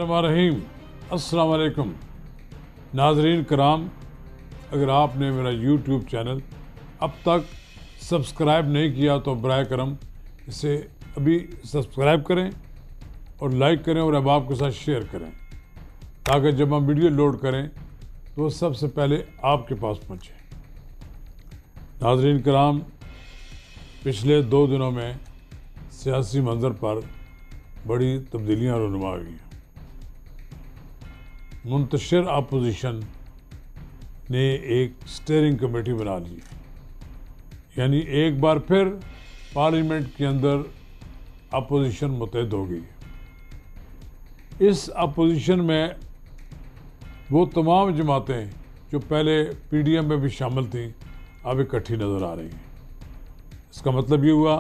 बिस्मिल्लाहिर्रहमानिर्रहीम। अस्सलाम वालेकुम नाज़रीन कराम, अगर आपने मेरा यूट्यूब चैनल अब तक सब्सक्राइब नहीं किया तो बराए करम इसे अभी सब्सक्राइब करें और लाइक करें और अहबाब के साथ शेयर करें, ताकि जब हम वीडियो लोड करें तो सबसे पहले आपके पास पहुँचे। नाज़रीन कराम, पिछले 2 दिनों में सियासी मंजर पर बड़ी तब्दीलियाँ रूनुमा हुई हैं। मुंतशिर अपोजिशन ने एक स्टीयरिंग कमेटी बना ली है, यानी एक बार फिर पार्लियामेंट के अंदर अपोजिशन मुतहद हो गई है। इस अपोजिशन में वो तमाम जमातें जो पहले पीडीएम में भी शामिल थीं अब इकट्ठी नज़र आ रही हैं। इसका मतलब ये हुआ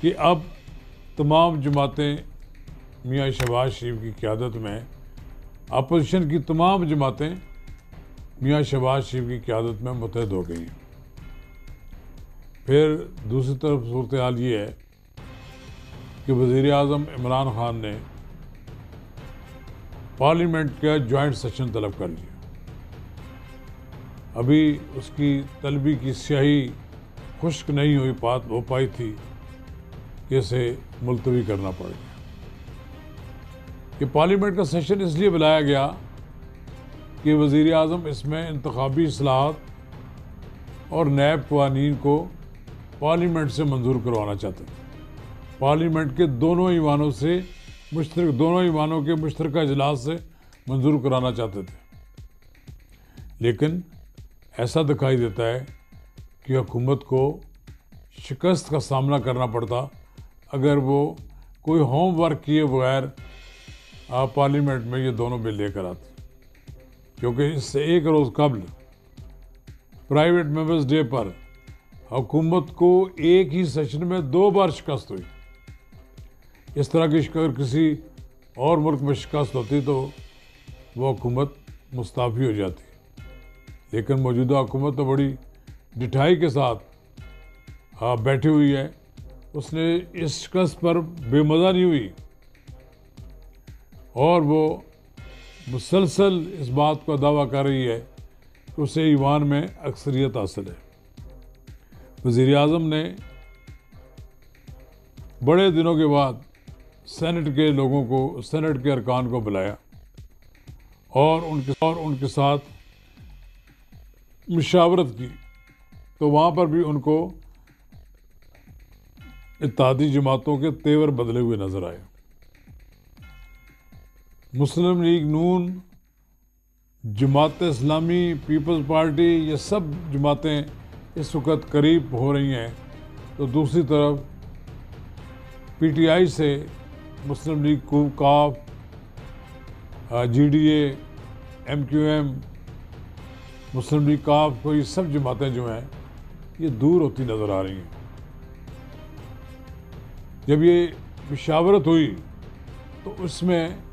कि अब तमाम जमातें मियाँ शहबाज शरीफ की क़यादत में, अपोजिशन की तमाम जमातें मियाँ शहबाज शरीफ की क़यादत में मुत्तहद हो गई हैं। फिर दूसरी तरफ सूरत हाल ये है कि वज़ीर आज़म इमरान खान ने पार्लियामेंट का जॉइंट सेशन तलब कर लिया। अभी उसकी तलबी की स्याही खुश्क नहीं हो पाई थी कि इसे मुलतवी करना पड़ गया। कि पार्लियामेंट का सेशन इसलिए बुलाया गया कि वज़ीर आज़म इसमें इंतखाबी इस्लाहत और नैब क़वानीन को पार्लियामेंट से मंजूर करवाना चाहते थे। पार्लियामेंट के दोनों ईवानों के मुश्तरका इजलास से मंजूर कराना चाहते थे। लेकिन ऐसा दिखाई देता है कि हुकूमत को शिकस्त का सामना करना पड़ता अगर वो कोई होमवर्क किए बगैर पार्लियामेंट में ये दोनों बिल लेकर आती, क्योंकि इससे एक रोज़ कबल प्राइवेट मेंबर्स डे पर हुकूमत को एक ही सेशन में 2 बार शिकस्त हुई। इस तरह की अगर किसी और मुल्क में शिकस्त होती तो वो हुकूमत मुस्ताफ़ी हो जाती। लेकिन मौजूदा हुकूमत तो बड़ी डिठाई के साथ बैठी हुई है। उसने इस शिकस्त पर बेमज़ा नहीं हुई और वो मुसलसल इस बात का दावा कर रही है कि उसे ईवान में अक्सरियत हासिल है। वज़ीर आज़म ने बड़े दिनों के बाद सेनेट के अरकान को बुलाया और उनके साथ मुशावरत की, तो वहाँ पर भी उनको इत्तेहादी जमातों के तेवर बदले हुए नजर आए। मुस्लिम लीग नून, जमात इस्लामी, पीपल्स पार्टी, ये सब जमातें इस वक्त करीब हो रही हैं, तो दूसरी तरफ पीटीआई से मुस्लिम लीग काफ, जीडीए, एमक्यूएम, मुस्लिम लीग काफ को, ये सब जमातें जो हैं ये दूर होती नज़र आ रही हैं। जब ये मुशावरत हुई तो उसमें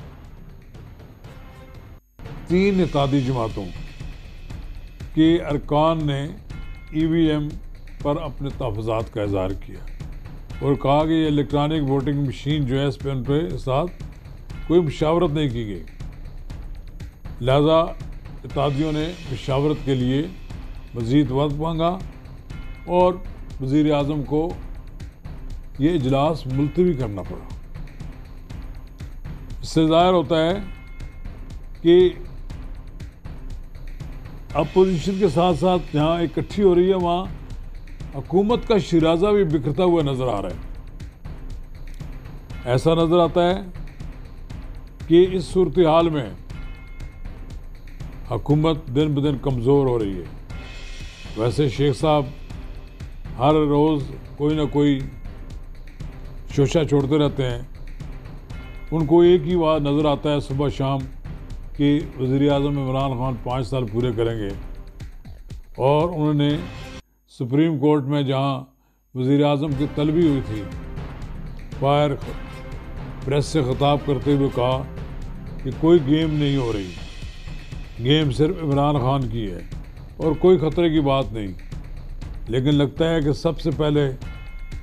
3 इत्तेहादी जमातों के अरकान ने ईवीएम पर अपने तहफ़्फ़ुज़ात का इज़हार किया और कहा कि ये इलेक्ट्रॉनिक वोटिंग मशीन जो है इस पर उनके साथ कोई मुशावरत नहीं की गई। लिहाजा इत्तेहादियों ने मुशावरत के लिए मज़ीद वक्त मांगा और वज़ीर आज़म को ये इजलास मुलतवी करना पड़ा। इससे ज़ाहिर होता है कि अपोजिशन के साथ साथ जहाँ इकट्ठी हो रही है वहाँ हुकूमत का शिराजा भी बिखरता हुआ नज़र आ रहा है। ऐसा नज़र आता है कि इस सूरत हाल में हुकूमत दिन ब दिन कमज़ोर हो रही है। वैसे शेख साहब हर रोज़ कोई ना कोई शोशा छोड़ते रहते हैं। उनको एक ही बात नज़र आता है सुबह शाम कि वज़ीर आज़म इमरान खान 5 साल पूरे करेंगे, और उन्होंने सुप्रीम कोर्ट में जहां वज़ीर आज़म की तलबी हुई थी, बाहर प्रेस से ख़िताब करते हुए कहा कि कोई गेम नहीं हो रही, गेम सिर्फ इमरान खान की है और कोई ख़तरे की बात नहीं। लेकिन लगता है कि सबसे पहले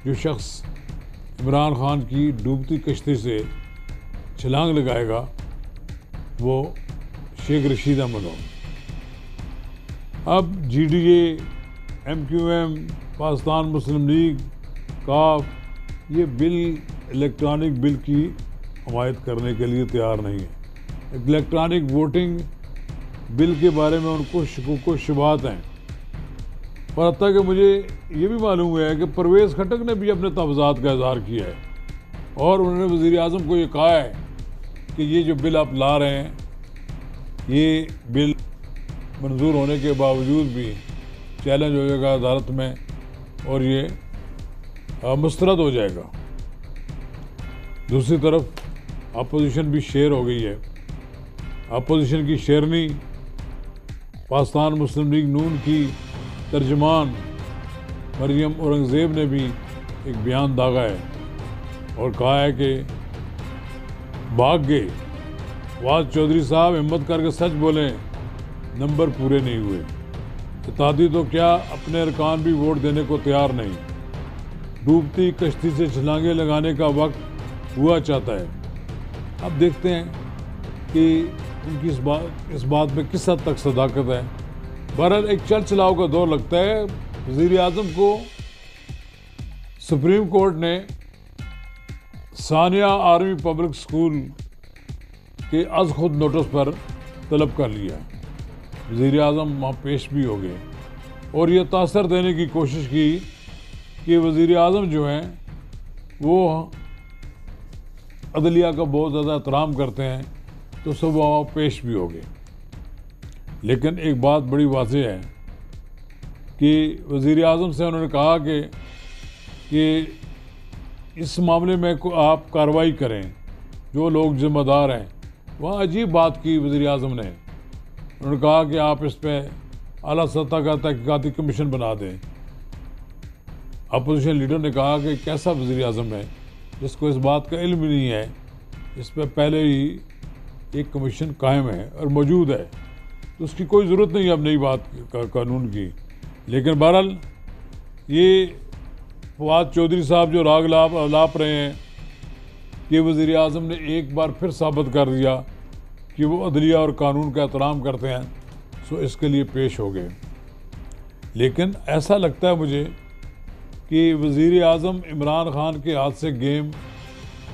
जो शख्स इमरान खान की डूबती कश्ती से छलांग लगाएगा वो शेख रशीद अहमद हो। अब GDA, MQM, पाकिस्तान मुस्लिम लीग, काफ ये बिल इलेक्ट्रॉनिक बिल की हमायत करने के लिए तैयार नहीं है। इलेक्ट्रॉनिक वोटिंग बिल के बारे में उनको शुकूक व शुबहात हैं। और अब तक मुझे ये भी मालूम है कि परवेज़ खटक ने भी अपने तहफ़्ज़ात का इज़हार किया है और उन्होंने वज़ीर आज़म को ये कहा है कि ये जो बिल आप ला रहे हैं, ये बिल मंजूर होने के बावजूद भी चैलेंज हो जाएगा अदालत में और ये मुस्तरद हो जाएगा। दूसरी तरफ अपोजिशन भी शेर हो गई है। अपोजिशन की शेरनी पाकिस्तान मुस्लिम लीग नून की तर्जमान मरियम औरंगज़ेब ने भी एक बयान दागा है और कहा है कि भाग गए वाज चौधरी साहब, हिम्मत करके सच बोलें, नंबर पूरे नहीं हुए। इत्तेहादी तो क्या अपने अरकान भी वोट देने को तैयार नहीं। डूबती कश्ती से छलांगे लगाने का वक्त हुआ चाहता है। अब देखते हैं कि उनकी इस बात में किस हद तक सदाकत है। बहरहाल एक चल चलाव का दौर लगता है। वज़ीर आज़म को सुप्रीम कोर्ट ने सानिया आर्मी पब्लिक स्कूल के अज़ खुद नोटिस पर तलब कर लिया। वज़ीर आज़म वहाँ पेश भी हो गए और ये तासर देने की कोशिश की कि वज़ीर आज़म जो हैं वो अदलिया का बहुत ज़्यादा एहतराम करते हैं, तो सब वहाँ पेश भी हो गए। लेकिन एक बात बड़ी वाज़ेह है कि वज़ीर आज़म से उन्होंने कहा कि इस मामले में आप कार्रवाई करें, जो लोग ज़िम्मेदार हैं। वहाँ अजीब बात की वज़ीर आज़म ने। उन्होंने कहा कि आप इस पर आला सतह का तहक़ीक़ाती कमीशन बना दें। अपोजिशन लीडर ने कहा कि कैसा वज़ीर आज़म है जिसको इस बात का इल्म नहीं है, इस पर पहले ही एक कमीशन कायम है और मौजूद है, तो उसकी कोई ज़रूरत नहीं है अब नई बात कानून की। लेकिन बहरहाल ये फवाद चौधरी साहब जो राग लाप रहे हैं कि वज़ीर आज़म ने एक बार फिर साबित कर दिया कि वो अदलिया और कानून का एहतराम करते हैं, सो इसके लिए पेश हो गए। लेकिन ऐसा लगता है मुझे कि वज़ीर आज़म इमरान खान के हाथ से गेम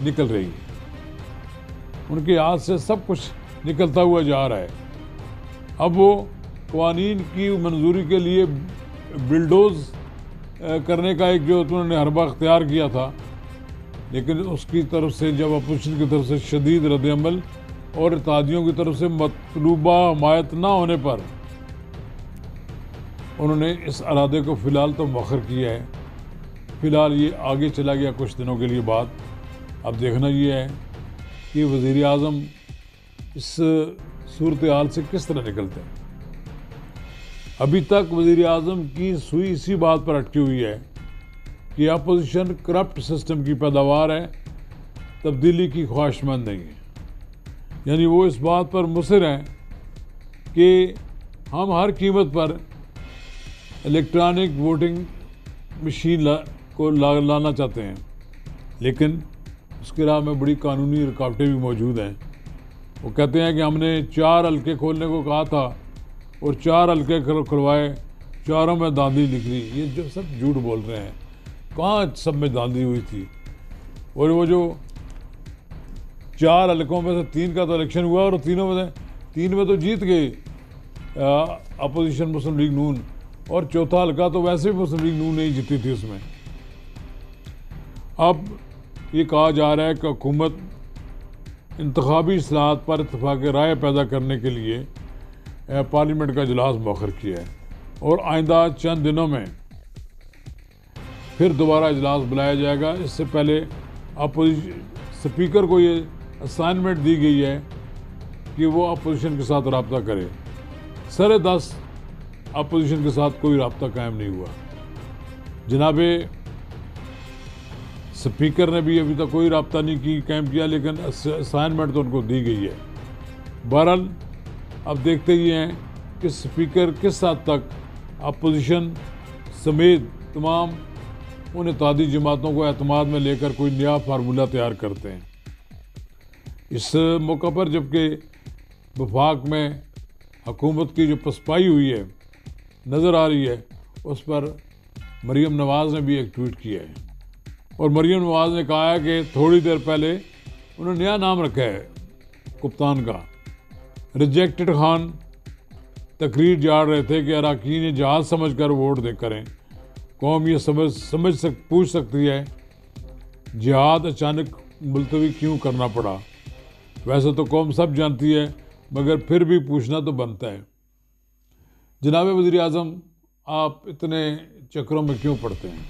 निकल रही है। उनके हाथ से सब कुछ निकलता हुआ जा रहा है। अब वो क़वानीन की मंजूरी के लिए बिल्डोज़ करने का एक जो उन्होंने हरबा अख्तियार किया था, लेकिन उसकी तरफ से जब अपोजिशन की तरफ से शदीद रद्द-ए-अमल और इत्तेहादियों की तरफ से मतलूबा हमायत ना होने पर उन्होंने इस इरादे को फ़िलहाल तो मौखर किया है। फ़िलहाल ये आगे चला गया कुछ दिनों के लिए बाद। अब देखना ये है कि वज़ीर आज़म इस सूरत हाल से किस तरह निकलते हैं। अभी तक वज़ीर आज़म की सुई इसी बात पर अटकी हुई है कि अपोजिशन करप्ट सिस्टम की पैदावार है, तब्दीली की ख्वाहिशमंद नहीं है। यानी वो इस बात पर मुसिर हैं कि हम हर कीमत पर इलेक्ट्रॉनिक वोटिंग मशीन लाना चाहते हैं, लेकिन उसके राह में बड़ी कानूनी रुकावटें भी मौजूद हैं। वो कहते हैं कि हमने 4 हल्के खोलने को कहा था और 4 हल्के खुलवाए, चारों में धांधली निकली। ये जो सब झूठ बोल रहे हैं, कहाँ सब में धांधली हुई थी। और वो जो 4 हल्कों में से 3 का तो इलेक्शन हुआ और 3 में तो जीत गए अपोजिशन मुस्लिम लीग नून, और चौथा हल्का तो वैसे भी मुस्लिम लीग नून नहीं जीती थी उसमें। अब ये कहा जा रहा है कि हुकूमत इंतखाबी इस्लाहात पर इत्तफाक़ राय पैदा करने के लिए पार्लियामेंट का इजलास मौखर किया है और आइंदा चंद दिनों में फिर दोबारा इजलास बुलाया जाएगा। इससे पहले स्पीकर को ये असाइनमेंट दी गई है कि वो अपोजिशन के साथ रब्ता करे। 10:30 अपोजिशन के साथ कोई रब्ता कायम नहीं हुआ। जनाबे स्पीकर ने भी अभी तक कोई रब्ता नहीं कायम किया, लेकिन असाइनमेंट तो उनको दी गई है। बहरहाल अब देखते ही हैं कि स्पीकर किस हद तक अपोजिशन समेत तमाम उन इत्तेहादी जमातों को एतमाद में लेकर कोई नया फार्मूला तैयार करते हैं। इस मौका पर जबकि वफाक में हुकूमत की जो पसपाई हुई है नज़र आ रही है, उस पर मरीम नवाज़ ने भी एक ट्वीट किया है और मरीम नवाज़ ने कहा है कि थोड़ी देर पहले उन्होंने नया नाम रखा है कप्तान का। रिजेक्टेड खान तकरीर जाड़ रहे थे कि अरकान जहाज समझ कर वोट दे करें। कौम ये पूछ सकती है जिहाद अचानक मुलतवी क्यों करना पड़ा। वैसे तो कौम सब जानती है, मगर फिर भी पूछना तो बनता है। जनाब वज़ीर आज़म, आप इतने चक्रों में क्यों पड़ते हैं?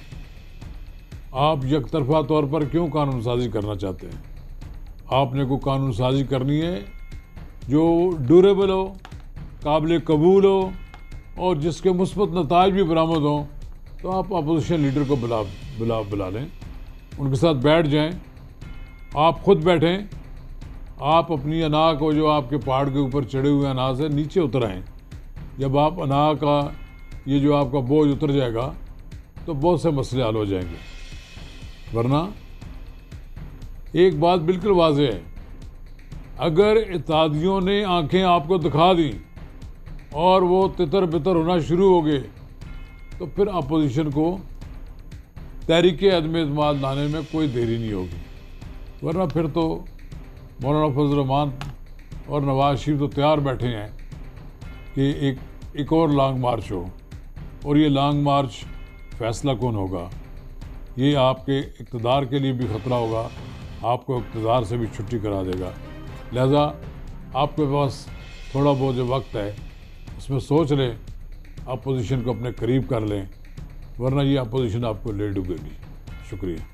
आप यकतरफा तौर पर क्यों कानून साजी करना चाहते हैं? आपने कोई कानून साजी करनी है जो ड्यूरेबल हो, काबिल कबूल हो और जिसके मुस्बत नताइज भी बरामद हों, तो आप अपोजिशन लीडर को बुला लें, उनके साथ बैठ जाएं। आप खुद बैठें, आप अपनी अना को, जो आपके पहाड़ के ऊपर चढ़े हुए अनाज है, नीचे उतर आएँ। जब आप अना का ये जो आपका बोझ उतर जाएगा तो बहुत से मसले हल हो जाएंगे। वरना एक बात बिल्कुल वाज़ेह है, अगर इत्तेहादियों ने आंखें आपको दिखा दी और वो तितर बितर होना शुरू हो गए, तो फिर अपोजिशन को तहरीक अदम एतमाद लाने में कोई देरी नहीं होगी। वरना फिर तो मौलाना फजल रहमान और नवाज शरीफ तो तैयार बैठे हैं कि एक और लॉन्ग मार्च हो, और ये लॉन्ग मार्च फैसला कौन होगा। ये आपके इक़्तिदार के लिए भी ख़तरा होगा, आपको इक़्तिदार से भी छुट्टी करा देगा। लिहाजा आपके पास थोड़ा बहुत जो वक्त है उसमें सोच लें, अपोजिशन को अपने करीब कर लें, वरना ये अपोजिशन आपको ले डूबेगी। शुक्रिया।